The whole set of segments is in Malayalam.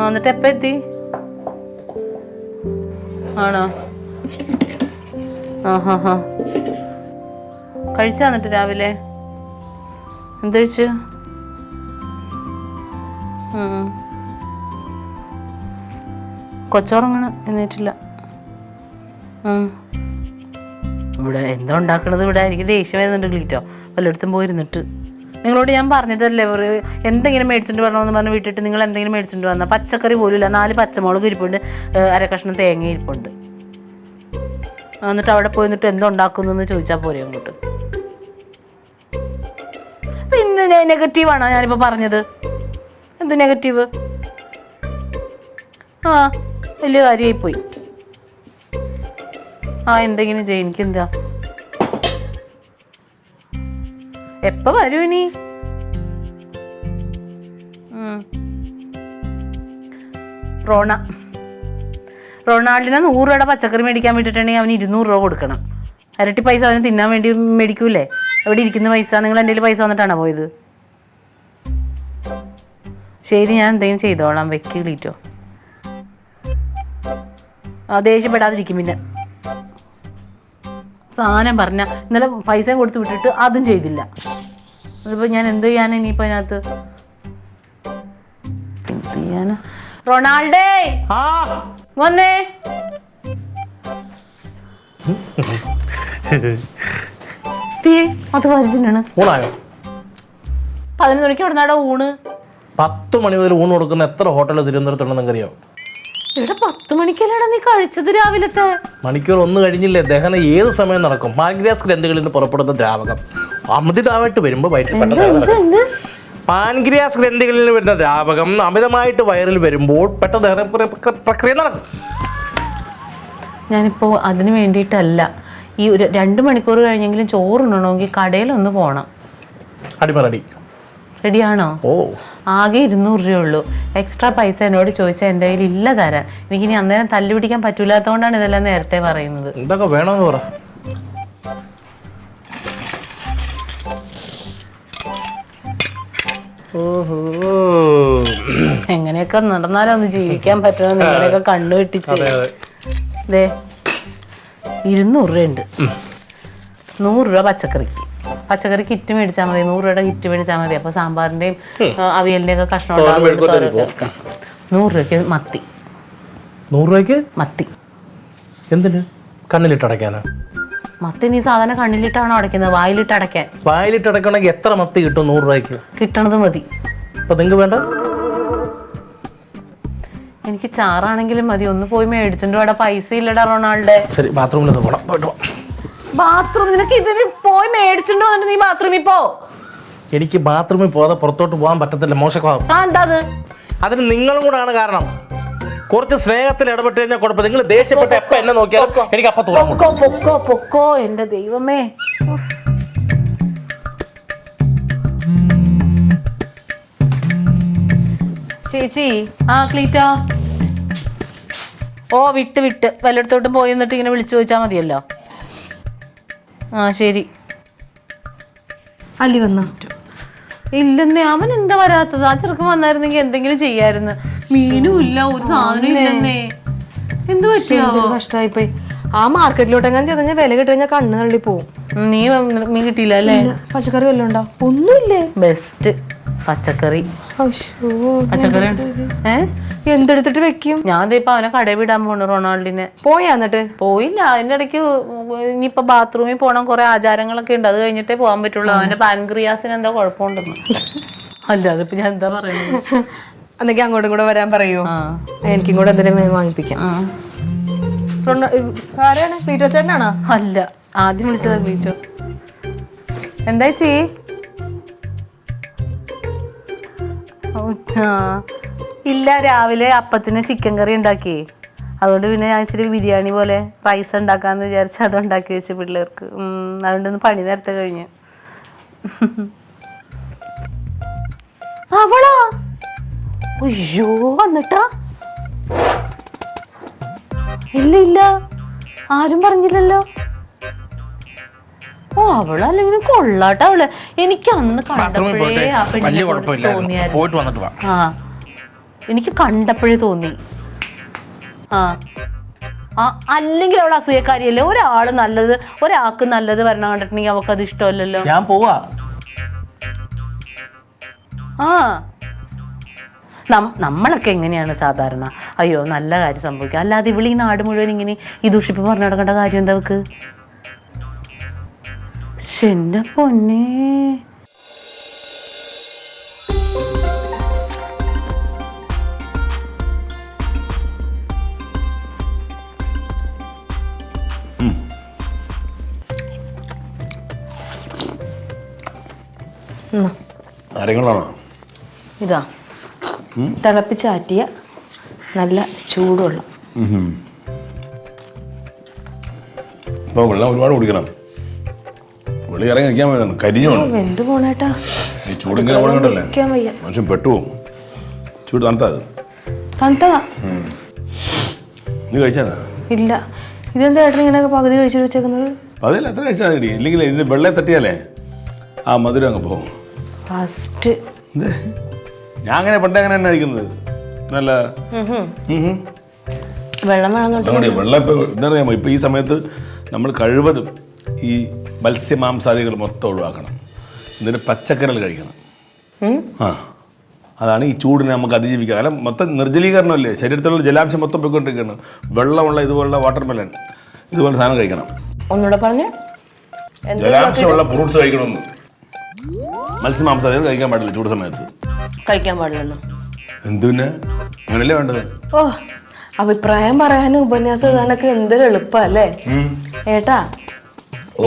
എന്നിട്ട് എപ്പ എത്തി? ആണോ? ആ കഴിച്ചാ? എന്നിട്ട് രാവിലെ എന്ത് കഴിച്ചു? കൊച്ചോറങ്ങനെ എന്നിട്ടില്ല. ഇവിടെ എന്താ ഉണ്ടാക്കണത്? ഇവിടെ എനിക്ക് ദേഷ്യം വരുന്നുണ്ട് ക്ലീറ്റോ. വല്ലയിടത്തും പോയിരുന്നിട്ട് നിങ്ങളോട് ഞാൻ പറഞ്ഞതല്ലേ, എന്തെങ്കിലും മേടിച്ചിട്ട് വരണമെന്ന് പറഞ്ഞ് വിട്ടിട്ട് നിങ്ങൾ എന്തെങ്കിലും മേടിച്ചിട്ട് വന്നാൽ പച്ചക്കറി പോലും ഇല്ല. 4 പച്ചമുളക് ഇരിപ്പുണ്ട്, അരക്കഷ്ണം തേങ്ങ ഇരിപ്പുണ്ട്. എന്നിട്ട് അവിടെ പോയിട്ട് എന്തുണ്ടാക്കുന്നു ചോദിച്ചാൽ പോരെ അങ്ങോട്ട്. പിന്നെ നെഗറ്റീവാണോ ഞാനിപ്പോൾ പറഞ്ഞത്? എന്ത് നെഗറ്റീവ്? വലിയ കാര്യമായിപ്പോയി. എന്തെങ്കിലും ചെയ്യും, എനിക്കെന്താ? എപ്പ വരും ഇനി? റൊണാൾഡിനെ 100 രൂപയുടെ പച്ചക്കറി മേടിക്കാൻ വിട്ടിട്ടുണ്ടെങ്കിൽ അവന് 200 രൂപ കൊടുക്കണം. ഇരട്ടി പൈസ അവന് തിന്നാൻ വേണ്ടി മേടിക്കൂലേ? എവിടെ ഇരിക്കുന്ന പൈസ? നിങ്ങൾ എൻ്റെ കയ്യിൽ പൈസ വന്നിട്ടാണോ പോയത്? ശരി, ഞാൻ എന്തെങ്കിലും ചെയ്തോളാം. വെക്ക് ക്ലീറ്റോ. ദേഷ്യപ്പെടാതിരിക്കും. പിന്നെ സാധനം പറഞ്ഞ ഇന്നലെ പൈസയും കൊടുത്ത് വിട്ടിട്ട് അതും ചെയ്തില്ല. അതിപ്പോൾ ഞാൻ എന്ത് ചെയ്യാനാ ഇനിയിപ്പോൾ അതിനകത്ത്? എന്ത് ചെയ്യാനാ? റൊണാൾഡേ വന്നേ. അത് വരുന്നതാണ്. 11 മണിക്ക് എവിടുന്നാടോ ഊണ്? 10 മണി മുതൽ ഊണ് കൊടുക്കുന്ന എത്ര ഹോട്ടൽ തിരുവനന്തപുരത്തുണ്ടെന്ന് അറിയാമോ? ഇവിടെ 10 മണിക്കല്ലേടാ നീ കഴിച്ചത് രാവിലത്തെ? മണിക്കൂർ 1 കഴിഞ്ഞില്ലേ? ദഹനം ഏത് സമയം നടക്കും. പാൻക്രിയാസ് ഗ്രന്ഥികളിൽ നിന്ന് പുറപ്പെടുന്ന ദ്രാവകം അമിതമായിട്ട് വരുമ്പോൾ വയറ്റിൽ പെട്ടെന്ന് പാൻക്രിയാസ് ഗ്രന്ഥികളിൽ നിന്ന് വരുന്ന ദ്രാവകം അമിതമായിട്ട് വയറിൽ വരുമ്പോൾ പെട്ടെന്ന് ദഹന പ്രക്രിയ നടക്കും. ഞാനിപ്പോൾ അതിന് വേണ്ടിയിട്ടല്ല, ഈ ഒരു 2 മണിക്കൂർ കഴിഞ്ഞെങ്കിലും ചോറുണ്ണണമെങ്കിൽ കടയിലൊന്ന് പോകണം. അടിമറടി റെഡിയാണോ? ആകെ 200 രൂപയുള്ളൂ. എക്സ്ട്രാ പൈസ എന്നോട് ചോദിച്ചാൽ എൻ്റെ കയ്യിൽ ഇല്ല തരാൻ. എനിക്കിനി അന്നേരം തല്ലു പിടിക്കാൻ പറ്റൂലാത്തതുകൊണ്ടാണ് ഇതെല്ലാം നേരത്തെ പറയുന്നത്. എന്തൊക്കെ വേണമെന്ന് പറ. എങ്ങനെയൊക്കെ നടന്നാലും ഒന്ന് ജീവിക്കാൻ പറ്റണം. നിങ്ങളെയൊക്കെ കണ്ണു വെട്ടിച്ച് 200 രൂപയുണ്ട്. 100 രൂപ പച്ചക്കറി കിറ്റ് മേടിച്ചാൽ മതി. 100 രൂപയുടെ കിറ്റ് മേടിച്ചാൽ മതി. അപ്പോൾ സാമ്പാറിൻ്റെയും അവിയലിൻ്റെയും ഒക്കെ കഷ്ണം ഉണ്ടാകും. 100 രൂപയ്ക്ക് മത്തി. 100 രൂപയ്ക്ക് മത്തി എന്തിന്? കണ്ണിലിട്ടടയ്ക്കാനാ? മത്തി നീ സാധാരണ കണ്ണിലിട്ടാണോ അടയ്ക്കുന്നത്? വായിലിട്ട് അടയ്ക്കാൻ. വായിലിട്ട് അടയ്ക്കണമെങ്കിൽ എത്ര മത്തി കിട്ടും? 100 രൂപയ്ക്ക് കിട്ടണത് മതി. അപ്പോൾ നിങ്ങൾക്ക് വേണ്ട? എനിക്ക് ചാറാണെങ്കിലും മതി. ഒന്ന് പോയി മേടിച്ചിട്ട് വേണ്ട. പൈസ ഇല്ലടാ റൊണാൾഡേ. ശരി, ബാത്റൂമിൽ പോകണം. ബാത്റൂം നിനക്ക് ഇതിന് പോയി മേടിച്ചിട്ട് വന്നിട്ട് നീ ബാത്റൂമിൽ പോ. എനിക്ക് ബാത്റൂമിൽ പോകാതെ പുറത്തോട്ട് പോകാൻ പറ്റത്തില്ല. മോശമാകും. എന്താ അതിന് നിങ്ങളും കൂടാണ് കാരണം. കുറച്ച് സ്നേഹത്തിൽ ഇടപെട്ട് കഴിഞ്ഞാൽ കുഴപ്പം. നിങ്ങൾ ദേഷ്യപ്പെട്ട എപ്പോ എന്നെ നോക്കിയാൽ എനിക്ക് അപ്പൊ പൊക്കോ. എന്റെ ദൈവമേ. ചേച്ചി. ക്ലീറ്റോ. വിട്ട് വല്ലയിടത്തോട്ടും പോയി എന്നിട്ട് ഇങ്ങനെ വിളിച്ചു ചോദിച്ചാൽ മതിയല്ലോ. ശരി. അല്ലി വന്നോ? ഇല്ലെന്നേ. അവൻ എന്താ വരാത്തത്? ആ ചെറുക്കൻ വന്നായിരുന്നെങ്കിൽ എന്തെങ്കിലും ചെയ്യായിരുന്നു. മീനും ഇല്ല, ഒരു സാധനം ഇല്ലെന്നേ. എന്ത് പറ്റിയോ? കഷ്ടമായിപ്പോയി. ആ മാർക്കറ്റിലോട്ട് എങ്ങനെ ചെന്ന് വില കിട്ടി കഴിഞ്ഞാൽ കണ്ണ് തള്ളി പോവും. നീ മീൻ കിട്ടിയില്ല അല്ലേ? പച്ചക്കറി വല്ലതും ഉണ്ടോ? ഒന്നുമില്ലേ? ബെസ്റ്റ് പച്ചക്കറി. എന്തെടുത്തിട്ട് വെക്കും? ഞാൻ ഇപ്പൊ അവനെ കടയിൽ വിടാൻ പോണു. റൊണാൾഡിനെ. എന്നിട്ട് പോയില്ല. അതിന്റെ ഇടയ്ക്ക് ഇനിയിപ്പൊ ബാത്റൂമിൽ പോകണം. കുറെ ആചാരങ്ങളൊക്കെ ഉണ്ട്. അത് കഴിഞ്ഞിട്ടേ പോകാൻ പറ്റുള്ളൂ. അവന്റെ പാൻക്രിയാസിന് എന്താ കുഴപ്പമുണ്ടെന്ന്. അല്ല അതിപ്പോ ഞാൻ എന്താ പറയുന്നത്? എന്തൊക്കെ അങ്ങോട്ടും കൂടെ വരാൻ പറയൂ. എനിക്കും കൂടെ എന്തെങ്കിലും വാങ്ങിപ്പിക്കാം. ആരാണ്? ക്ലീറ്റോ ചേട്ടനാണോ? അല്ല, ആദ്യം വിളിച്ചതാ ക്ലീറ്റോ. എന്താ ചെയ്യേ? ഇല്ല, രാവിലെ അപ്പത്തിന് ചിക്കൻ കറി ഉണ്ടാക്കി. അതുകൊണ്ട് പിന്നെ ഞാൻ ഇച്ചിരി ബിരിയാണി പോലെ റൈസ് ഉണ്ടാക്കാന്ന് വിചാരിച്ച് അത് ഉണ്ടാക്കി വെച്ച് പിള്ളേർക്ക്. അതുകൊണ്ടൊന്ന് പണി നേരത്തെ കഴിഞ്ഞ്. അവളാ? അയ്യോ, വന്നിട്ടാ? ഇല്ല, ആരും പറഞ്ഞില്ലല്ലോ. ഓ അവളല്ലെങ്കിലും കൊള്ളാട്ടോ അവള്. എനിക്ക് അന്ന് ബാത്റൂമിൽ കണ്ടപ്പോഴേ പോയിട്ട് ആ വലിയ പെണ്ണിനെ കുഴപ്പമില്ലായിരുന്നു. തോന്നിയായിരുന്നു. പോയിട്ട് വന്നിട്ട് വാ. ആ എനിക്ക് കണ്ടപ്പോഴേ തോന്നി. ആ അല്ലെങ്കിൽ അവൾ അസൂയക്കാരിയല്ലേ. ഒരാള് നല്ലത് ഒരാൾക്ക് നല്ലത് വരണം കണ്ടിട്ടുണ്ടെങ്കിൽ അവൾക്ക് അത് ഇഷ്ടമല്ലല്ലോ. ഞാൻ പോവാ. ആ നമ്മളൊക്കെ എങ്ങനെയാണ് സാധാരണ? അയ്യോ നല്ല കാര്യം സംഭവിക്കുക, അല്ലാതെ ഇവിടെ ഈ നാട് മുഴുവൻ ഇങ്ങനെ ഈ ദുഷിപ്പ് പറഞ്ഞു നടക്കേണ്ട കാര്യം എന്താ അവക്ക്? എന്റെ പൊന്നേ. നാരങ്ങളാണോ ഇതാ തിളപ്പിച്ചാറ്റിയ നല്ല ചൂടുവെള്ളം. ഇപ്പോൾ വെള്ളം ഒരുപാട് കുടിക്കണം. വെള്ളി ഇറങ്ങി നിൽക്കാൻ പറ്റുന്നു, കരിഞ്ഞോണ്ട് എന്ത് പോണേട്ടാ ഈ ചൂടിങ്ങനെ പോകണ്ടല്ലേ നിൽക്കാൻ വയ്യ. മനുഷ്യൻ പെട്ടുപോകും. ചൂട് തണുത്താത് തണുത്തതാ. നീ കഴിച്ചാ? ഇല്ല. ഇതെന്താ ഏട്ടൻ ഇങ്ങനെയൊക്കെ പകുതി കഴിച്ചിട്ട് വെച്ചേക്കുന്നത്? അതിൽ എത്ര കഴിച്ചാൽ മതി, ഇല്ലെങ്കിൽ ഇതിന് വെള്ളം തട്ടിയാലേ ആ മധുരം അങ്ങ് പോകും. ഫസ്റ്റ് ഞാൻ അങ്ങനെ പണ്ടേ അങ്ങനെ തന്നെ കഴിക്കുന്നത്. നല്ല വെള്ളം വേണമെന്നുണ്ട്. നമ്മുടെ വെള്ളം ഇപ്പോൾ എന്താ പറയുക, ഇപ്പോൾ ഈ സമയത്ത് നമ്മൾ കഴിവതും ഈ മത്സ്യമാംസാദികൾ മൊത്തം ഒഴിവാക്കണം. എന്നിട്ട് പച്ചക്കറികൾ കഴിക്കണം. ആ അതാണ് ഈ ചൂടിനെ നമുക്ക് അതിജീവിക്കുക. കാരണം മൊത്തം നിർജ്ജലീകരണമല്ലേ, ശരീരത്തിലുള്ള ജലാംശം മൊത്തം പോയിക്കൊണ്ടിരിക്കുകയാണ്. വെള്ളമുള്ള ഇതുപോലുള്ള വാട്ടർമെലൺ ഇതുപോലെ സാധനം കഴിക്കണം. ഒന്നുകൂടെ പറഞ്ഞേ. ജലാംശമുള്ള ഫ്രൂട്ട്സ് കഴിക്കണമെന്ന്. മത്സ്യമാംസാദികൾ കഴിക്കാൻ പാടില്ല ചൂട് സമയത്ത്. കഴിക്കാൻ പാടില്ലെന്നോ? എന്തുപിന്നെ അങ്ങനല്ലേ വേണ്ടത്. ഓ അഭിപ്രായം പറയാനും ഉപന്യാസം എഴുതാനൊക്കെ എന്തൊരു എളുപ്പല്ലേ ഏട്ടാ.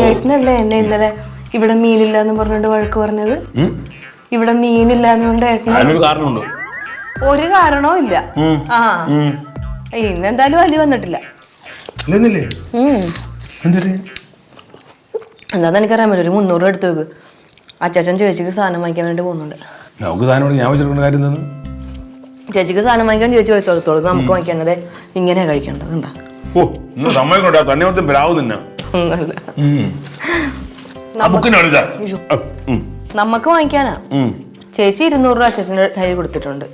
ഏട്ടനല്ലേ എന്നെ ഇന്നലെ ഇവിടെ മീനില്ല എന്ന് പറഞ്ഞിട്ട് വഴക്ക് പറഞ്ഞത്? ഇവിടെ മീനില്ല എന്നുകൊണ്ട് ഏട്ടന് അതിനൊരു കാരണമുണ്ട്. ഒരു കാരണവും ഇല്ല. ആ ഇന്നെന്തായാലും വലിയ വന്നിട്ടില്ല. എന്താന്ന് എനിക്കറിയാൻ പറ്റും. ഒരു 300 രൂപ എടുത്ത് വെക്ക്. അച്ചാച്ചൻ ചേച്ചിക്ക് സാധനം വാങ്ങിക്കാൻ വേണ്ടി പോകുന്നുണ്ട്. നമുക്ക് സാധനം ഞാൻ വെച്ചിരിക്കുന്ന കാര്യം എന്താണ്? ചേച്ചിക്ക് സാധനം വാങ്ങിക്കാൻ ചേച്ചി പൈസ കൊടുത്തോളൂ. നമുക്ക് വാങ്ങിക്കാനത് ഇങ്ങനെ കഴിക്കേണ്ടതുണ്ടാ. ഓ ഇന്ന് സമയം തന്നെ മൊത്തം ബ്രാവ് തന്നെ നമുക്ക് വാങ്ങിക്കാനാ. ചേച്ചി 200 രൂപ അച്ഛൻ്റെ കയ്യിൽ കൊടുത്തിട്ടുണ്ട്.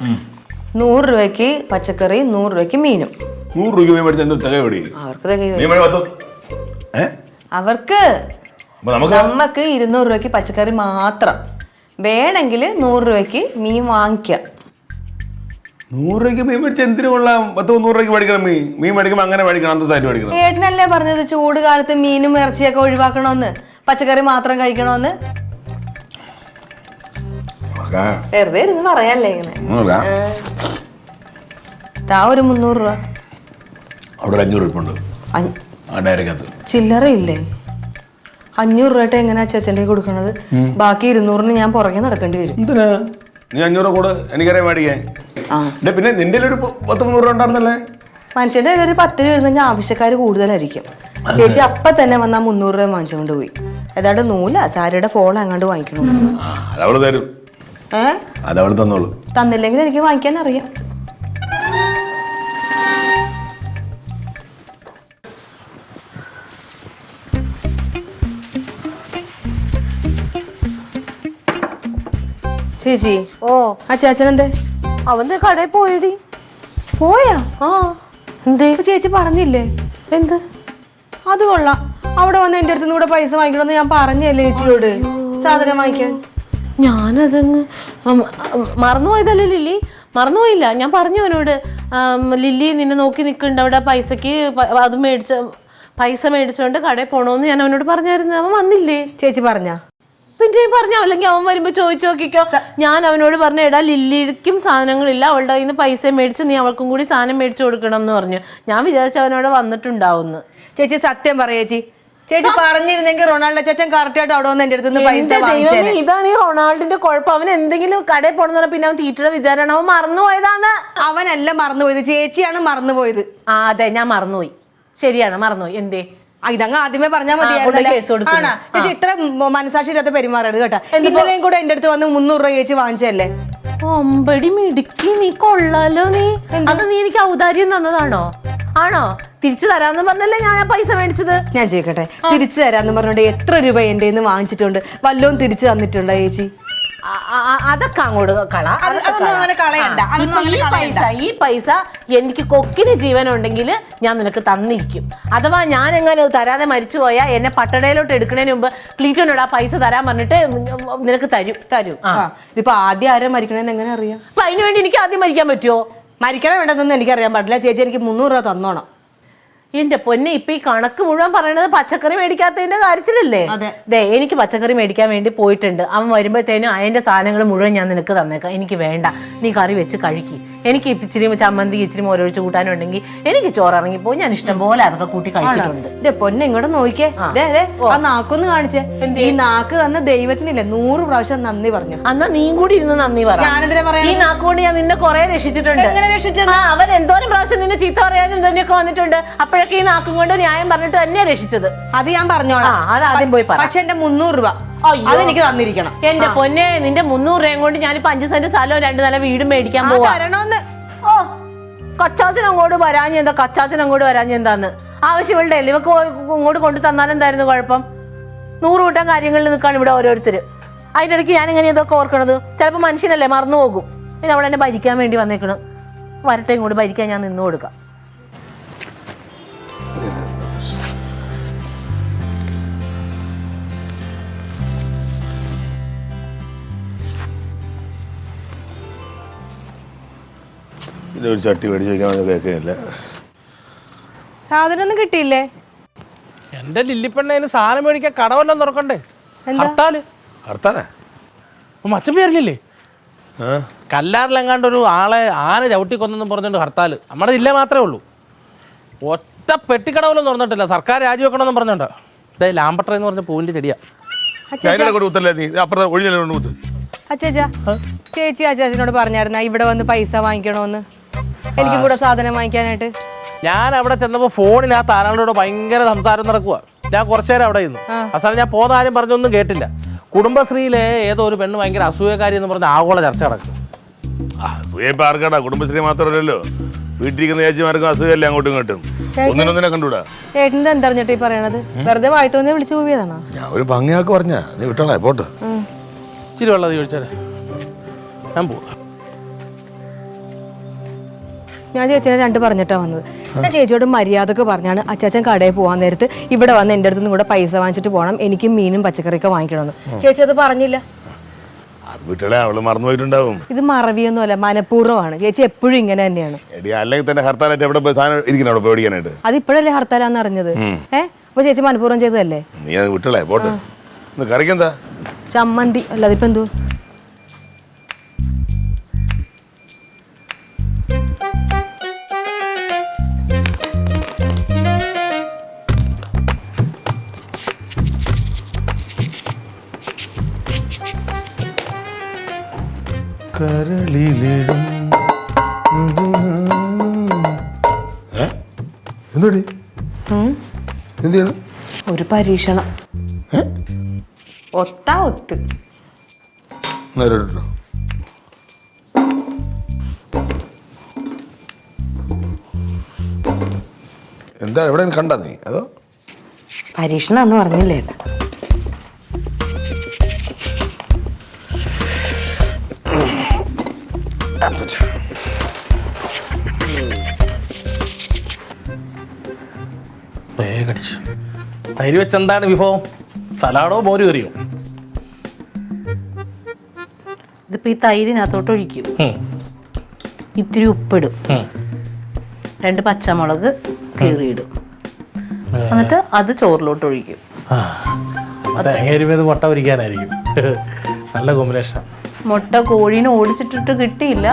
100 രൂപയ്ക്ക് പച്ചക്കറി, 100 രൂപയ്ക്ക് മീനും. 100 രൂപ മേടിച്ച അവർക്ക് അവർക്ക് നമുക്ക് 200 രൂപയ്ക്ക് പച്ചക്കറി മാത്രം വേണമെങ്കിൽ 100 രൂപയ്ക്ക് മീൻ വാങ്ങിക്കാം. 100 രൂപയ്ക്ക് മീൻ മേടിച്ചാൽ എന്തിനു കൊള്ളാം? 100 രൂപയ്ക്ക് മേടിക്കണം. മീൻ മേടിക്കുമ്പോൾ അങ്ങനെ മേടിക്കണം, അന്തസ്സായിട്ട് മേടിക്കണം. ഏട്ടനല്ലേ പറഞ്ഞത് ചൂട് കാലത്ത് മീനും ഇറച്ചിയൊക്കെ ഒഴിവാക്കണമെന്ന്, പച്ചക്കറി മാത്രം കഴിക്കണമെന്ന്? വെറുതെ ഇരുന്ന് പറയാല്ലേ ഇങ്ങനെ. താ ഒരു 300 രൂപ. അവിടെ 500 രൂപ ഉണ്ട് ചില്ലറ ഇല്ലേ? 500 രൂപ എങ്ങനെയാ ചേച്ചൻ്റെ കൊടുക്കണത്? ബാക്കി 200-ന് ഞാൻ പുറകെ നടക്കേണ്ടി വരും. എന്തിനാ നീ 500 രൂപ കൂടെ എനിക്കറിയാൻ മേടിക്കാൻ? പിന്നെ നിന്റെ ഒരു 10-300 രൂപ ഉണ്ടായിരുന്നല്ലേ? മനുഷ്യന്റെ ഒരു 10 രൂപ എഴുതുന്ന ആവശ്യക്കാർ കൂടുതലായിരിക്കും. ചേച്ചി അപ്പൊ തന്നെ വന്നാ 300 രൂപ വാങ്ങിച്ചുകൊണ്ട് പോയി. ഏതാണ്ട് നൂല സാരിയുടെ ഫോൾ അങ്ങാണ്ട് വാങ്ങിക്കണോ? അതവള് തരും. അതവള് തന്നോളൂ. തന്നില്ലെങ്കിൽ എനിക്ക് വാങ്ങിക്കാൻ അറിയാം. ചേച്ചി ഓ ആ ചേച്ചൻ എന്തേ? അവന്റെ കടയിൽ പോയടി. പോയാ? ആ എന്തേ? ചേച്ചി പറഞ്ഞില്ലേ? എന്ത്? അത് കൊള്ളാം. അവിടെ വന്ന് എന്റെ അടുത്ത് കൂടെ പൈസ വാങ്ങിക്കണമെന്ന് ഞാൻ പറഞ്ഞല്ലേ ചേച്ചിയോട് സാധനം വാങ്ങിക്കാൻ. ഞാനതങ്ങ് മറന്നുപോയതല്ലേ ലില്ലി? മറന്നുപോയില്ല. ഞാൻ പറഞ്ഞു അവനോട്, ലില്ലി നിന്നെ നോക്കി നിൽക്കുന്നുണ്ട് അവിടെ, പൈസക്ക് അത് പൈസ മേടിച്ചോണ്ട് കടയിൽ പോണോന്ന് ഞാൻ അവനോട് പറഞ്ഞായിരുന്നു. അവൻ വന്നില്ലേ? ചേച്ചി പറഞ്ഞ? പിന്നെ പറഞ്ഞോ, അല്ലെങ്കിൽ അവൻ വരുമ്പോ ചോദിച്ചു നോക്കിക്കോ. ഞാൻ അവനോട് പറഞ്ഞു, എടാ ലില്ലിക്കും സാധനങ്ങളില്ല, അവളുടെ കയ്യിൽ നിന്ന് പൈസ മേടിച്ച് നീ അവൾക്കും കൂടി സാധനം മേടിച്ചു കൊടുക്കണം എന്ന് പറഞ്ഞു. ഞാൻ വിചാരിച്ചു അവനോട് വന്നിട്ടുണ്ടാവുന്നു. ചേച്ചി സത്യം പറ ചേച്ചി. ചേച്ചി പറഞ്ഞിരുന്നെങ്കിൽ റൊണാൾഡോ ചേച്ചൻ കറക്റ്റ് ആയിട്ട് അവിടെ വന്ന് എന്റെ അടുത്ത് പൈസ വാങ്ങിച്ചേനെ. ഇതാണ് ഈ റൊണാൾഡിന്റെ കുഴപ്പം. അവൻ എന്തെങ്കിലും കടയിൽ പോണെന്ന് പറഞ്ഞാൽ പിന്നെ അവൻ തീറ്റയുടെ വിചാരമാണ്. അവൻ മറന്നുപോയതാണ്. അവനല്ല മറന്നുപോയത്, ചേച്ചിയാണ് മറന്നുപോയത്. ആ അതെ, ഞാൻ മറന്നുപോയി. ശരിയാണ്, മറന്നുപോയി. എന്തേ ഇതങ്ങ് ആദ്യമേ പറഞ്ഞാൽ മതിയായിരുന്നല്ലോ. ചേച്ചി ഇത്ര മനസാക്ഷി ഇല്ലാത്ത പെരുമാറരുത് കേട്ടാ. ഇന്നലെയും കൂടെ എന്റെ അടുത്ത് വന്ന് 300 രൂപ ചേച്ചി വാങ്ങിച്ചല്ലേ. അമ്പടി മിടുക്കി, നീ കൊള്ളാലോ. നീ അത് നീ എനിക്ക് ഔദാര്യം തന്നതാണോ? ആണോ? തിരിച്ചു തരാമെന്ന് പറഞ്ഞല്ലേ ഞാൻ ആ പൈസ മേടിച്ചത്. ഞാൻ ചോദിക്കട്ടെ, തിരിച്ചു തരാന്ന് പറഞ്ഞോണ്ട് എത്ര രൂപ എന്റെ നിന്ന് വാങ്ങിച്ചിട്ടുണ്ട്? വല്ലതും തിരിച്ചു തന്നിട്ടുണ്ടോ ചേച്ചി? അതൊക്കെ അങ്ങോട്ട് കള. അതൊന്നും അങ്ങനെ കളയണ്ട. ഈ പൈസ എനിക്ക് കൊക്കിന് ജീവനുണ്ടെങ്കിൽ ഞാൻ നിനക്ക് തന്നിരിക്കും. അഥവാ ഞാൻ എങ്ങനെ തരാതെ മരിച്ചു പോയാൽ എന്നെ പട്ടടയിലോട്ട് എടുക്കുന്നതിന് മുമ്പ് ക്ലീറ്റോനോട് ആ പൈസ തരാൻ പറഞ്ഞിട്ട് നിനക്ക് തരും. ഇതിപ്പോ ആദ്യം ആരും മരിക്കണേന്ന് എങ്ങനെ അറിയാം? അപ്പൊ അതിനു വേണ്ടി എനിക്ക് ആദ്യം മരിക്കാൻ പറ്റുമോ? മരിക്കണം വേണ്ടതൊന്നും എനിക്കറിയാൻ പാടില്ല. ചേച്ചി എനിക്ക് 300 രൂപ തന്നോണം. എന്റെ പൊന്നെ, ഇപ്പൊ ഈ കണക്ക് മുഴുവൻ പറയണത് പച്ചക്കറി മേടിക്കാത്തതിന്റെ കാര്യത്തിലല്ലേ? ദേ, എനിക്ക് പച്ചക്കറി മേടിക്കാൻ വേണ്ടി പോയിട്ടുണ്ട്. അവൻ വരുമ്പോഴത്തേനും അതിന്റെ സാധനങ്ങൾ മുഴുവൻ ഞാൻ നിനക്ക് തന്നേക്കാം. എനിക്ക് വേണ്ട, നീ കറി വെച്ച് കഴിക്കി. എനിക്ക് ഇച്ചിരി ചമ്മന്തി ഇച്ചിരി മോരൊഴിച്ച് കൂട്ടാനുണ്ടെങ്കിൽ എനിക്ക് ചോറിറങ്ങിപ്പോ ഞാൻ ഇഷ്ടം പോലെ അതൊക്കെ കൂട്ടി കഴിച്ചിട്ടുണ്ട്. പൊന്നെ ഇങ്ങോട്ട് നോക്കിയേ, ആ നാക്കൊന്ന് കാണിച്ചേ. ഈ നാക്ക് തന്ന ദൈവത്തിനില്ലേ 100 പ്രാവശ്യം നന്ദി പറഞ്ഞു. എന്നാ നീയും കൂടി ഇരുന്ന് നന്ദി പറ. ഞാനെന്തിനാ പറയാ? ഈ നാക്കുകൊണ്ട് ഞാൻ നിന്നെ കുറെ രക്ഷിച്ചിട്ടുണ്ട്. എങ്ങനെ രക്ഷിച്ചത്? അവൻ എന്തോരം പ്രാവശ്യം നിന്നെ ചീത്ത പറയാനും തന്നെയൊക്കെ വന്നിട്ടുണ്ട്. അപ്പോഴൊക്കെ ഈ നാക്കും കൊണ്ട് ന്യായം പറഞ്ഞിട്ട് തന്നെയാ രക്ഷിച്ചത്. അത് ഞാൻ പറഞ്ഞോളാം. അത് ആദ്യം പോയി പറ. പക്ഷെ എന്റെ 300 രൂപ അതെനിക്ക് തന്നിരിക്കണം. എന്റെ പൊന്നെ, നിന്റെ 300 രൂപയും കൊണ്ട് ഞാനിപ്പോ 5 സെന്റ് സ്ഥലവും 2 നില വീടും മേടിക്കാൻ പോവാ. ഓ, കച്ചാച്ചൻ അങ്ങോട്ട് വരാഞ്ഞെന്താ? കച്ചാച്ചൻ അങ്ങോട്ട് വരാഞ്ഞെന്താന്ന് ആവശ്യമുള്ള ഇവക്ക് ഇങ്ങോട്ട് കൊണ്ടു തന്നാലെന്തായിരുന്നു കുഴപ്പം? 100 കൂട്ടം കാര്യങ്ങളിൽ നിൽക്കാണ് ഇവിടെ ഓരോരുത്തർ. അതിൻ്റെ ഇടയ്ക്ക് ഞാൻ എങ്ങനെ ഇതൊക്കെ ഓർക്കണത്? ചിലപ്പോൾ മനുഷ്യനല്ലേ, മറന്നു പോകും. പിന്നെ അവളെന്നെ ഭരിക്കാൻ വേണ്ടി വന്നേക്കണം. വരട്ടെ, ഇങ്ങോട്ട് ഭരിക്കാൻ ഞാൻ നിന്നു കൊടുക്കാം. ഒരു ചട്ടി മേടിച്ച് വയ്ക്കാൻ കേൾക്കുന്നില്ല. സാധനം ഒന്നും കിട്ടിയില്ലേ? എന്റെ ലില്ലിപ്പെണ്ണ സാധനം മേടിക്കാൻ കടവെല്ലാം തുറക്കണ്ടേ? ഹർത്താലാ? മച്ചൻ പേരില്ലേ? കല്ലാറിലെങ്ങാണ്ട് ഒരു ആളെ ആന ചവിട്ടി കൊന്നെന്നും പറഞ്ഞുകൊണ്ട് ഹർത്താൽ. നമ്മുടെ ജില്ല മാത്രമേ ഉള്ളൂ. ഒറ്റ പെട്ടിക്കടവെല്ലാം തുറന്നിട്ടില്ല. സർക്കാർ രാജിവെക്കണമെന്നും പറഞ്ഞോണ്ടോ. ഇതായി ലാമ്പട്ര എന്ന് പറഞ്ഞ പൂവിന്റെ ചെടിയാ. ചേച്ചി അച്ചാച്ചനോട് പറഞ്ഞായിരുന്ന ഇവിടെ വന്ന് പൈസ വാങ്ങിക്കണോന്ന്, എനിക്കും കൂടെ സാധനം വാങ്ങിക്കാനായിട്ട്? ഞാൻ അവിടെ ചെന്നപ്പോൾ ഫോണിനകത്ത് ആരാളോട് ഭയങ്കര സംസാരം നടക്കുക. ഞാൻ കുറച്ചു നേരം അവിടെ ഇരുന്നു. അവസാനം ഞാൻ പോകുന്ന ആരും പറഞ്ഞൊന്നും കേട്ടില്ല. കുടുംബശ്രീയിലെ ഏതോ ഒരു പെണ്ണ് ഭയങ്കര അസൂയക്കാരി എന്ന് പറഞ്ഞ ആഗോള ചർച്ച നടക്കും. അസൂയ ഇപ്പം ആർക്കാടാ? കുടുംബശ്രീ മാത്രമല്ലല്ലോ, വീട്ടിലിരിക്കുന്ന ചേച്ചിമാർക്കും അസൂയല്ലേ അങ്ങോട്ടും ഇങ്ങോട്ടും. ഒന്നിനൊന്നിനെ കണ്ടുകൂടാ. ചേട്ടൻ എന്തറിഞ്ഞിട്ട് ഈ പറയണത്? വെറുതെ വായിത്തോന്നെ വിളിച്ചു പോവിയതാണോ? ഞാൻ ഒരു ഭംഗിയാക്ക് പറഞ്ഞാ, നീ വിട്ടോളാ പോട്ടെ. ഇച്ചിരി വെള്ളം ചോദിച്ചാലേ ഞാൻ പോവാ. ഞാൻ ചേച്ചിനെ 2 പറഞ്ഞിട്ടാ വന്നത്. ഞാൻ ചേച്ചിയോട് മര്യാദക്ക് പറഞ്ഞാണ് അച്ചാച്ചൻ കടയിൽ പോകാൻ നേരത്ത് ഇവിടെ വന്ന് എൻ്റെ അടുത്തുനിന്ന് കൂടെ പൈസ വാങ്ങിച്ചിട്ട് പോകണം, എനിക്ക് മീനും പച്ചക്കറിയൊക്കെ വാങ്ങിക്കണമെന്ന്. ചേച്ചി അത് പറഞ്ഞില്ല. അത് വിട്ടളെ, അവള് മറന്നുപോയിട്ടുണ്ടാവും. ഇത് മറവിയൊന്നുമല്ല, മനഃപൂർവ്വമാണ്. ചേച്ചി എപ്പോഴും ഇങ്ങനെ തന്നെയാണ്. അല്ലെങ്കിൽ തന്നെ ഹർത്താലായിട്ട് എവിടെ സാധനം ഇരിക്കണം അവിടെ പേടിക്കാനായിട്ട്. അത് ഇപ്പോഴല്ലേ ഹർത്താലാന്ന് അറിഞ്ഞത്? അപ്പൊ ചേച്ചി മനഃപൂർവ്വം ചെയ്തതല്ലേ? നീ അത് വിട്ടളെ പോട്ടെ. കറിക്കെന്താ? ചമ്മന്തി. അല്ലാതെ ഇപ്പൊ എന്തോ? എന്തോടി എന്താണ്? ഒരു പരീക്ഷണം. ഒത്താ ഒത്ത്. എന്താ എവിടെ കണ്ടാ നീ? അതോ പരീക്ഷണം എന്ന് പറഞ്ഞില്ലേ? തൈര് വെച്ചെന്താണ് വിഭവം? സലാഡോ മോര് കറിയോ? ഇതിപ്പോ ഈ തൈരിനകത്തോട്ട് ഒഴിക്കും, ഇത്തിരി ഉപ്പിടും, 2 പച്ചമുളക് കീറിയിടും, എന്നിട്ട് അത് ചോറിലോട്ട് ഒഴിക്കും. മുട്ട പൊരിക്കാനായിരിക്കും. നല്ല കോമ്പിനേഷൻ. മുട്ട കോഴീനെ ഓടിച്ചിട്ടിട്ട് കിട്ടിയില്ല.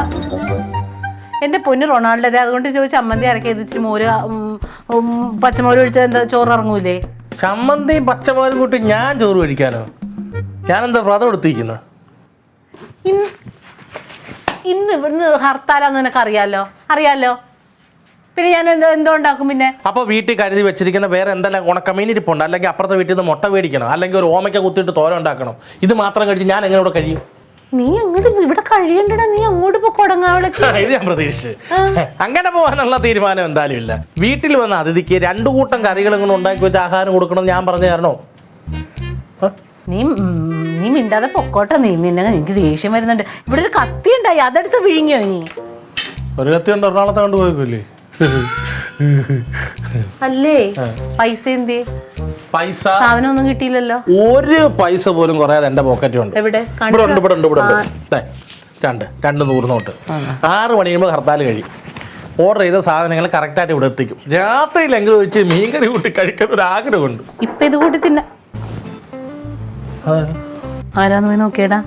എൻ്റെ പൊന്ന് റൊണാൾഡോ, അതുകൊണ്ട് ചോദിച്ചു ചമ്മന്തി അരക്കി ഇച്ചിരി മോര് പച്ചമോര് ഒഴിച്ചാൽ എന്താ ചോറ് ഇറങ്ങൂലേ? ചമ്മന്തി പച്ചമോരും കൂട്ടി ഞാൻ ചോറ് കഴിക്കാനോ? ഞാനെന്താ വ്രതം എടുത്തിരിക്കുന്നത്? ഇന്ന് ഇവിടുന്ന് ഹർത്താലാന്ന് നിനക്ക് അറിയാലോ? പിന്നെ ഞാൻ എന്തോ ഉണ്ടാക്കും? പിന്നെ അപ്പോൾ വീട്ടിൽ കരുതി വെച്ചിരിക്കുന്ന വേറെ എന്തെല്ലാം ഉണക്കമീൻ ഇരിപ്പുണ്ട്, അല്ലെങ്കിൽ അപ്പുറത്തെ വീട്ടിൽ നിന്ന് മുട്ട മേടിക്കണം, അല്ലെങ്കിൽ ഒരു ഓമയ്ക്ക കുത്തിയിട്ട് തോര ഉണ്ടാക്കണം. ഇത് മാത്രം കഴിച്ച് ഞാൻ എങ്ങനെ കഴിയും? നീ അങ്ങോട്ട് ഇവിടെ കഴിയണ്ടടാ, നീ അങ്ങോട്ട് പൊക്കോടങ്ങാ അവിടേക്ക്. ഇത് ഞാൻ പ്രതീക്ഷിച്ചു. അങ്ങനെ പോകാനുള്ള തീരുമാനം എന്തായാലും ഇല്ല. വീട്ടിൽ വന്ന അതിഥിക്ക് 2 കൂട്ടം കറികളും കൊണ്ട് ഉണ്ടാക്കി വെച്ച് ആഹാരം കൊടുക്കണം ഞാൻ പറഞ്ഞു തരണോ? നീ മിണ്ടാതെ പൊക്കോട്ടെ. നിന്നെ എനിക്ക് ദേഷ്യം വരുന്നുണ്ട്. ഇവിടെ ഒരു കത്തി ഉണ്ടായി, അതെടുത്ത് വിഴുങ്ങിയോ നീ? ഒരു കത്തി കൊണ്ട് എറണാകുളത്തെ കൊണ്ട് പോയല്ലേ? അല്ലേ പൈസ എന്ത്? പൈസ സാധനം ഒന്നും കിട്ടിയില്ലല്ലോ. ഒരു പൈസ പോലും കുറയാതെ എന്റെ പോക്കറ്റിലുണ്ട്. എവിടെ? ഇവിടെ ഉണ്ട്. 2 100 നോട്ട്. 6 മണി കഴിയുമ്പോൾ ഹർത്താൽ കഴിയും. ഓർഡർ ചെയ്ത സാധനങ്ങൾ കറക്റ്റായിട്ട് ഇവിടെ എത്തിക്കും. രാത്രിയിലെങ്കിലും വെച്ച് മീൻകറി കൂട്ടി കഴിക്കാൻ ഒരു ആഗ്രഹമുണ്ട്. ഇപ്പൊ ഇത് കൂട്ടി തിന്ന. ആരാന്ന് പോയി നോക്കിയടാ.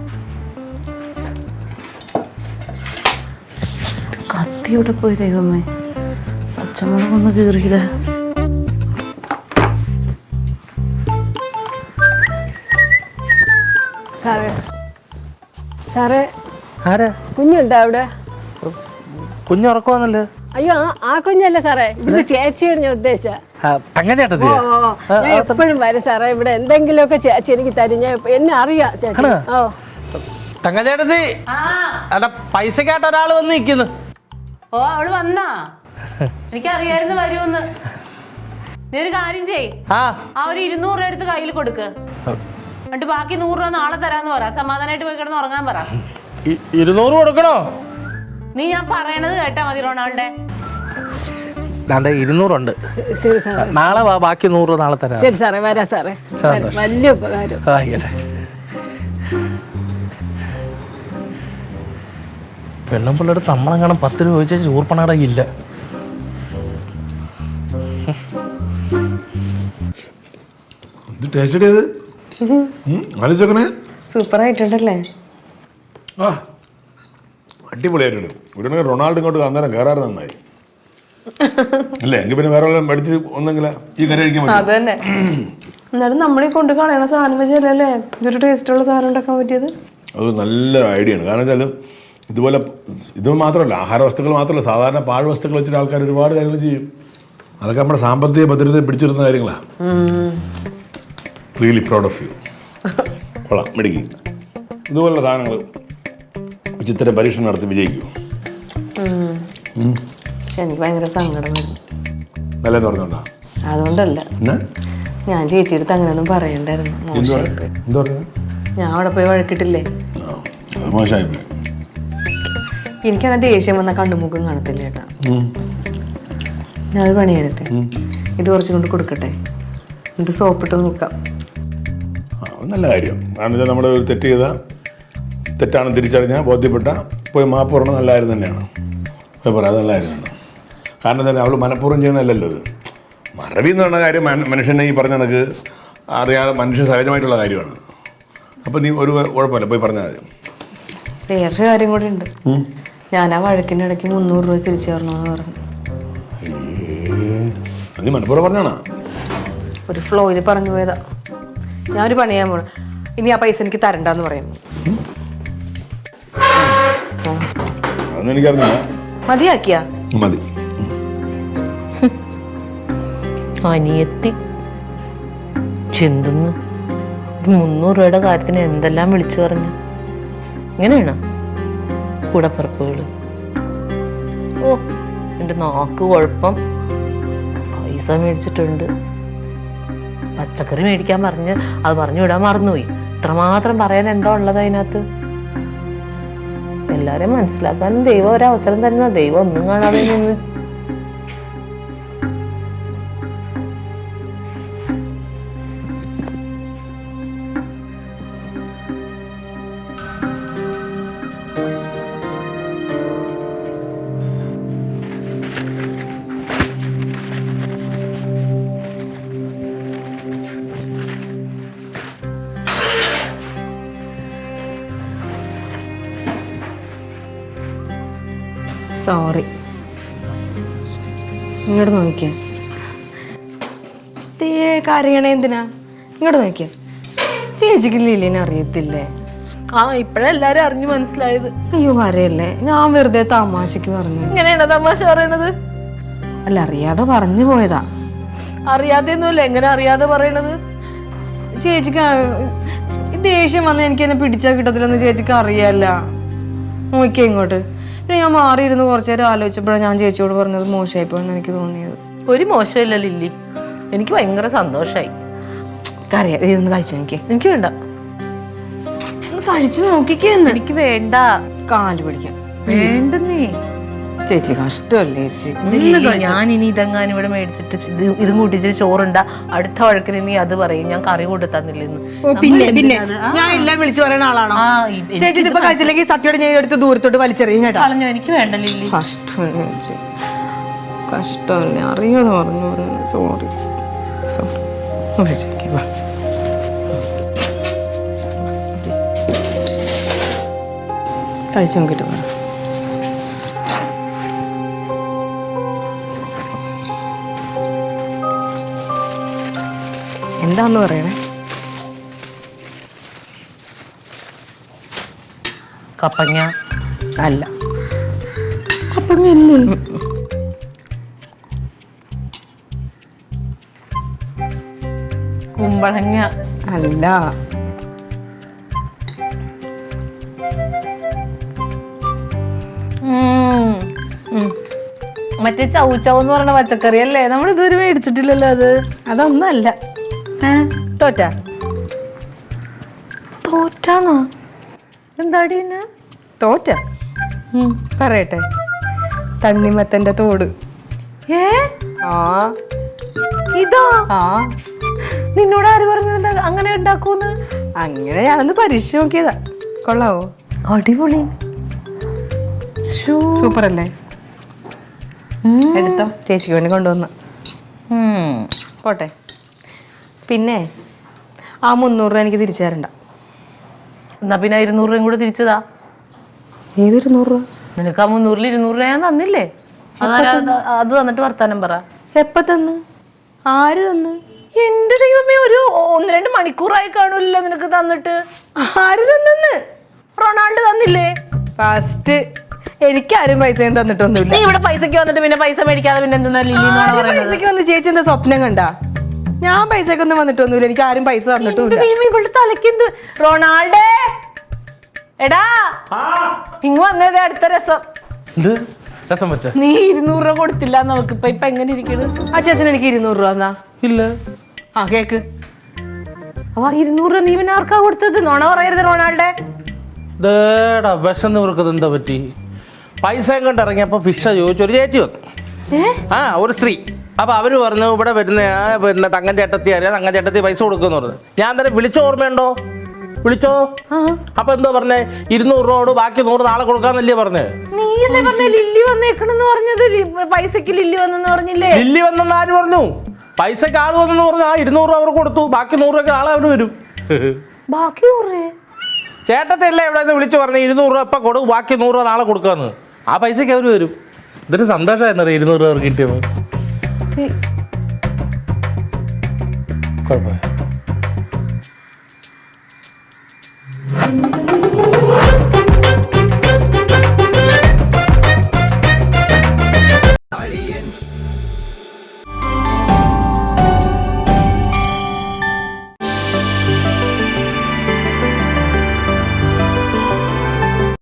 കത്തിയോടെ പോയി ദൈവമേ. പച്ചമുളകൊന്ന് കീറിയിട. സാറേ ആരാ? കുഞ്ഞുണ്ടോ അവിടെ? കുഞ്ഞുറക്കമാണല്ലോ. അയ്യോ ആ കുഞ്ഞല്ല സാറേ, ഇവിടുത്തെ ചേച്ചിയാണ് ഞാൻ ഉദ്ദേശിച്ച. തങ്കച്ചേട്ടത്തി. ഞാൻ എപ്പോഴും വരും സാറേ, ഇവിടെ എന്തെങ്കിലുമൊക്കെ ചേച്ചി എനിക്ക് തരും. ഞാൻ എന്നെ അറിയാം ചേച്ചി. ഓ തങ്കച്ചേട്ടത്തി, അവിടെ പൈസക്കായിട്ട് ഒരാൾ വന്ന് നിൽക്കുന്നു. ഓ അവള് വന്നാ? എനിക്കറിയായിരുന്നു വരുമെന്ന്. നീ ഒരു കാര്യം ചെയ്, ആ ഒരു 200 രൂപ എടുത്ത് കയ്യിൽ കൊടുക്ക്. എന്നിട്ട് ബാക്കി 100 രൂപ നാളെ തരാന്ന് പറ. സമാധാനമായിട്ട് പോയി കിടന്ന് ഉറങ്ങാൻ പറ. 200 കൊടുക്കണോ? നീ ഞാൻ പറയണത് കേട്ടാ മതി റൊണാൾഡേ. 200 ഉണ്ട്. ശരി സാറേ, നാളെ ബാക്കി 100 നാളെ തരാം. ശരി സാറേ, വരാം സാറേ. വലിയ ഉപകാരം. ആയിക്കോട്ടെ. പെണ്ണും പിള്ളേർ നമ്മളെങ്ങാനും 10 രൂപ ചോദിച്ചാൽ ചൂർപ്പണാട ഇല്ല. സൂപ്പർ ആയിട്ടുണ്ടല്ലേ? ആ അടിപൊളിയായിട്ടുണ്ട്. ഇവിടെ റൊണാൾഡോ ഇങ്ങോട്ട് അന്നേരം കയറാറ് നന്നായി അല്ലേ? എങ്കിൽ പിന്നെ വേറെ വല്ലതും മേടിച്ച് ഒന്നെങ്കിലും ഈ കറി കഴിക്കാൻ പറ്റും. അത് തന്നെ. എന്നാലും നമ്മളീ കൊണ്ട് കളയണ സാധനം വെച്ചല്ലേ ഇതൊരു ടേസ്റ്റുള്ള സാധനം ഉണ്ടാക്കാൻ പറ്റിയത്. അത് നല്ല ഐഡിയ ആണ്. കാരണം വെച്ചാൽ ഇതുപോലെ ഇത് മാത്രമല്ല, ആഹാര വസ്തുക്കൾ മാത്രമല്ല, സാധാരണ പാഴ്വസ്തുക്കൾ വെച്ചിട്ട് ആൾക്കാർ ഒരുപാട് കാര്യങ്ങൾ ചെയ്യും. അതൊക്കെ നമ്മുടെ സാമ്പത്തിക ഭദ്രതയെ പിടിച്ചിരുന്ന കാര്യങ്ങളാണ്. Really proud of you. കൊള്ളാം, മെഡിക്കി. ഇതുപോലുള്ള സാധനങ്ങൾ വെച്ച് ഇത്തരം പരീക്ഷണം നടത്തി വിജയിക്കൂ. പക്ഷെ എനിക്ക് ഭയങ്കര സങ്കടം വരും. നല്ലതെന്ന് പറഞ്ഞോണ്ടാ? അതുകൊണ്ടല്ല, ഞാൻ ചേച്ചിയെടുത്ത് അങ്ങനെയൊന്നും പറയണ്ടായിരുന്നു. മോശമായിപ്പോയി. എന്താ പറയുക? ഞാൻ അവിടെ പോയി വഴക്കിട്ടില്ലേ? മോശമായിപ്പോയി. എനിക്കാണ് ദേഷ്യം വന്ന കണ്ണുമുഖം കാണത്തില്ല ചേട്ടാ. ഞാനൊരു പണി തരട്ടെ, ഇത് കുറച്ചും കൊണ്ട് കൊടുക്കട്ടെ, എന്നിട്ട് സോപ്പിട്ട് നോക്കാം. നല്ല കാര്യം. കാരണം വെച്ചാൽ നമ്മൾ ഒരു തെറ്റ് ചെയ്താൽ തെറ്റാണെന്ന് തിരിച്ചറിഞ്ഞാൽ ബോധ്യപ്പെട്ട പോയി മാപ്പ് പറയണം. നല്ല കാര്യം തന്നെയാണ്. പോയി പറയാം, അത് നല്ല കാര്യമാണ്. കാരണം എന്താ, അവൾ മനഃപൂർവ്വം ചെയ്യുന്നതല്ലല്ലോ ഇത്. മറവി എന്ന് പറഞ്ഞ കാര്യം മനുഷ്യനെ ഈ പറഞ്ഞ കണക്ക് അറിയാതെ മനുഷ്യ സഹജമായിട്ടുള്ള കാര്യമാണ്. അപ്പോൾ നീ ഒരു കുഴപ്പമില്ല, പോയി പറഞ്ഞാൽ മതി. വേറൊരു കാര്യം കൂടി ഉണ്ട്. ഞാൻ ആ വഴക്കിൻ്റെ ഇടയ്ക്ക് 300 രൂപ തിരിച്ചു തരണമെന്ന് പറഞ്ഞു. നീ മനഃപൂർവ്വം പറഞ്ഞാണോ? ഒരു ഫ്ലോയിൽ പറഞ്ഞു പോയതാ. ഞാനൊരു പണി ചെയ്യാൻ പോണു. ഇനി ആ പൈസ എനിക്ക് തരണ്ടെന്ന് പറയുന്നു. അതൊന്നും എനിക്കറിഞ്ഞില്ല. മതിയാക്കിയാ മതി. അനിയത്തി ചെന്തുന്നു. 300 രൂപയുടെ കാര്യത്തിന് എന്തെല്ലാം വിളിച്ചു പറഞ്ഞു. ഇങ്ങനെയാണോ കൂടപ്പിറപ്പുകൾ? ഓ എൻ്റെ നാക്ക് കുഴപ്പം. പൈസ മേടിച്ചിട്ടുണ്ട്. പച്ചക്കറി മേടിക്കാൻ പറഞ്ഞ് അത് പറഞ്ഞു വിടാൻ മറന്നുപോയി. ഇത്രമാത്രം പറയാൻ എന്താ ഉള്ളത് അതിനകത്ത്? എല്ലാവരെയും മനസ്സിലാക്കാനും ദൈവം ഒരവസരം തരുന്ന. ദൈവം ഒന്നും കാണാതെ നിന്ന്. സോറി. ഇങ്ങോട്ട് നോക്കിയ കരയണേ എന്തിനാ? ഇങ്ങോട്ട് നോക്കിയ ചേച്ചിക്ക് ലീലിനെ അറിയത്തില്ലേ? ആ ഇപ്പഴെല്ലാരും അറിഞ്ഞു മനസ്സിലായത്. അയ്യോ കരയല്ലേ, ഞാൻ വെറുതെ തമാശക്ക് പറഞ്ഞു. ഇങ്ങനെയാണോ തമാശ പറയണത്? അല്ല, അറിയാതെ പറഞ്ഞു പോയതാ. അറിയാതെയൊന്നുമല്ല. എങ്ങനെ അറിയാതെ പറയണത്? ചേച്ചിക്ക് ദേഷ്യം വന്ന് എനിക്ക് എന്നെ പിടിച്ചാൽ കിട്ടത്തില്ലെന്ന് ചേച്ചിക്ക് അറിയാല്ല. നോക്കിയാ ഇങ്ങോട്ട്. പിന്നെ ഞാൻ മാറിയിരുന്ന് കുറച്ചു നേരം ആലോചിച്ചപ്പോഴാണ് ഞാൻ ചേച്ചിയോട് പറഞ്ഞത് മോശമായിപ്പോയെന്ന് എനിക്ക് തോന്നിയത്. ഒരു മോശമില്ല ലില്ലി, എനിക്ക് ഭയങ്കര സന്തോഷമായി. അറിയാം, ഇതൊന്ന് കഴിച്ചു നോക്കി. എനിക്ക് വേണ്ട. കഴിച്ചു നോക്കിക്കെന്ന്. എനിക്ക് വേണ്ട. കാല് പിടിക്കാം. വേണ്ടെന്നേ ചേച്ചി, കഷ്ടമല്ലേ ചേച്ചി. ഞാൻ ഇനി ഇതെങ്ങാനും ഇവിടെ മേടിച്ചിട്ട് ഇതും കൂട്ടിച്ചിട്ട് ചോറുണ്ടാ, അടുത്ത വഴക്കിന് നീ അത് പറയും ഞാൻ കറി കൊണ്ട് തന്നില്ലെന്ന്. പിന്നെ ഞാൻ എല്ലാം വിളിച്ചു പറയുന്ന ആളാണോ? ചേച്ചി ഇതിപ്പോ കഴിച്ചില്ലെങ്കിൽ സത്യോടെ ഞാൻ എടുത്ത് ദൂരത്തോട്ട് വലിച്ചെറിയും കേട്ടോ. കളഞ്ഞോ, എനിക്ക് വേണ്ട ലില്ലി. കഷ്ടമല്ലേ, അറിയാന്ന് പറഞ്ഞു. സോറി കഴിച്ചു നോക്കിട്ട് പറ. എന്താന്ന് പറയണേ? കപ്പങ്ങ അല്ല. കപ്പങ്ങ അല്ലേ? കുമ്പളങ്ങ അല്ല. മറ്റേ ചൗച്ചവെന്ന് പറഞ്ഞ പച്ചക്കറി അല്ലേ? നമ്മൾ ഇതുവരെ മേടിച്ചിട്ടില്ലല്ലോ അത്. അതൊന്നും അല്ല. തോറ്റ തോറ്റാന്നോ? എന്താടി പിന്നെ? തോറ്റ പറയട്ടെ, തണ്ണിമത്തന്റെ തോട്. ആ ഇതാ? ആ നിന്നോട് ആര് പറഞ്ഞത് അങ്ങനെ ഉണ്ടാക്കൂന്ന്? അങ്ങനെ ഞാനൊന്ന് പരീക്ഷ നോക്കിയതാ. കൊള്ളാവോ? അടിപൊളി, സൂപ്പർ അല്ലേ? എടുത്തോ, ചേച്ചിക്ക് വേണ്ടി കൊണ്ടുവന്ന. പോട്ടെ. പിന്നെ ആ 300 രൂപ എനിക്ക് തിരിച്ചു തരണ്ട. എന്നാ പിന്നെ 200 രൂപയും കൂടെ തിരിച്ചതാ. ഏത് 200 രൂപ? നിനക്ക് ആ 300-ൽ 200 രൂപ ഞാൻ തന്നില്ലേ? അത് തന്നിട്ട് വർത്താനം പറ. എപ്പ തന്ന്? ആര് തന്ന്? എന്റെ ദൈവമേ, ഒരു 1-2 മണിക്കൂറായി കാണൂല്ലോ നിനക്ക് തന്നിട്ട്. ആര് തന്നെന്ന്? റൊണാൾഡോ തന്നില്ലേ? ഫസ്റ്റ് എനിക്കാരും പൈസയും തന്നിട്ടൊന്നുമില്ല. നീ ഇവിടെ പൈസക്ക് വന്നിട്ട് പിന്നെ പൈസ മേടിക്കാതെ പിന്നെ എന്താ ലില്ലി പൈസക്ക് വന്ന് ചേച്ചി എന്താ സ്വപ്നം കണ്ട? ഞാൻ പൈസക്കൊന്നും വന്നിട്ടൊന്നുമില്ല. എനിക്ക് ആരും പൈസ തന്നിട്ടുമില്ല. ഇവിടെ തലക്കെന്ത്? റൊണാൾഡേ, എടാ ഇങ്ങ് വന്നതേ അടുത്ത രസം. നീ 200 രൂപ കൊടുത്തില്ല നമുക്ക്. ഇപ്പൊ എങ്ങനെ ഇരിക്കണ്? ആ ചേച്ചൻ എനിക്ക് 200 രൂപ എന്നാ? ഇല്ല. ആ കേക്ക്. അപ്പൊ 200 രൂപ നീ പിന്നെ ആർക്കാ കൊടുത്തത്? നോണ പറയരുത് റൊണാൾഡേ. വിഷം നിവർക്കത് എന്താ പറ്റി? പൈസയും കൊണ്ട് ഇറങ്ങിയപ്പോ ഫിഷ ചോദിച്ചു ഒരു ചേച്ചി വന്നു. ഒരു സ്ത്രീ. അപ്പൊ അവര് പറഞ്ഞു ഇവിടെ പിന്നെ തങ്ങൻ ചേട്ടത്തി അറിയാം, തങ്ങൻ ചേട്ടത്തി പൈസ കൊടുക്കുമെന്ന് പറഞ്ഞു. ഞാൻ തന്നെ വിളിച്ചോ, ഓർമ്മയുണ്ടോ? വിളിച്ചോ? അപ്പൊ എന്തോ പറഞ്ഞേ? 200 രൂപയോട് ബാക്കി 100 നാളെ കൊടുക്കാന്നല്ലേ പറഞ്ഞേ? നീയല്ലേ പറഞ്ഞ ലില്ലി വന്നേക്കണെന്ന് പറഞ്ഞത്? പൈസക്ക് ലില്ലി വന്നെന്ന് പറഞ്ഞില്ലേ? ലില്ലി വന്നെന്ന് ആര് പറഞ്ഞു? പൈസക്ക് ആള് വന്നെന്ന് പറഞ്ഞു. ആ 200 രൂപ അവർ കൊടുത്തു, ബാക്കി 100 രൂപയ്ക്ക് നാളെ അവര് വരും. ബാക്കി 100 രൂപ ചേട്ടത്തല്ലേ ഇവിടെ നിന്ന് വിളിച്ചു പറഞ്ഞു 200 രൂപ ഇപ്പം കൊടുക്കും, ബാക്കി 100 രൂപ നാളെ കൊടുക്കാന്ന്. ആ പൈസക്ക് അവർ വരും. ഇതൊരു സന്തോഷമായിരുന്നറിയാം 200 രൂപ അവർക്ക് കിട്ടിയപ്പോൾ. കുഴപ്പമില്ല.